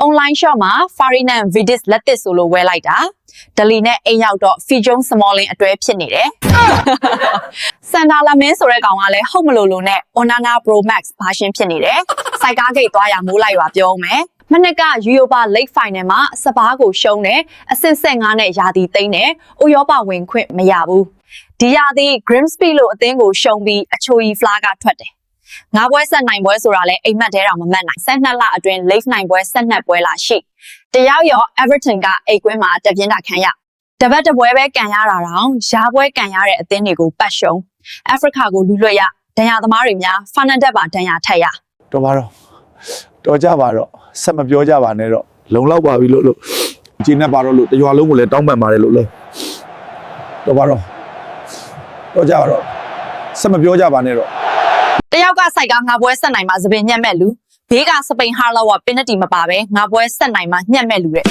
online shop မှာ Farinan Vidis လက်သစ်ဆိုလို့ဝယ်လိုက်တာဒလီနဲ့အိမ်ရောက်တော့ Fijong Smalling အတွဲဖြစ်နေတယ်စန်တာလာမင်းဆိုတဲ့ကောင်ကလည်းဟုတ်မလို့လို့နဲ့ Onana Pro Max ဘာရှင်းဖြစ်နေတယ်စိုက်ကားဂိတ်သွားရမိုးလိုက်ပါပြောအောင်မယ်မနက်က Europa Lake Final မှာစပါးကိုရှုံးတယ်အဆင့်15နဲ့ယာတီသိမ်းတယ်ဥရောပဝင်ခွင့်မရဘူးဒီယာတီ Grimsby လို့အသင်းကိုရှုံးပြီးအချိုကြီး flag ကထွက်တယ်ငါးပွဲဆက်နိုင်ပွဲဆိုတာလဲအိမ်မက်တဲတောင်မမှတ်နိုင်12လအတွင်း Lake နိုင်ပွဲ12ပွဲလာရှိတရားရော Everton ကအိတ်ကွင်းမှာတပြင်းတာခံရတပတ်တပွဲပဲကန်ရတာတောင်ရားပွဲကန်ရတဲ့အသင်းတွေကိုပတ်ရှုံအာဖရိကကိုလူလွတ်ရဒဏ်ရာသမားတွေများဖာနန်တက်ပါဒဏ်ရာထက်ရတော်ပါတော့ကြပါတော့ဆက်မပြောကြပါနဲ့တော့လုံလောက်ပါပြီလို့ဂျင်းနဲ့ပါတော့လို့တရွာလုံးကိုလည်းတောင်းပန်ပါတယ်လို့လဲတော်ပါတော့ကြပါတော့ဆက်မပြောကြပါနဲ့တော့တယောက်ကစိုက်ကငါပွဲဆက်နိုင်မှာသပင်ညက်မဲ့လူဘေးကစပိန်ဟာလောဝပင်နတီမပါပဲငါပွဲဆက်နိုင်မှာညက်မဲ့လူတဲ့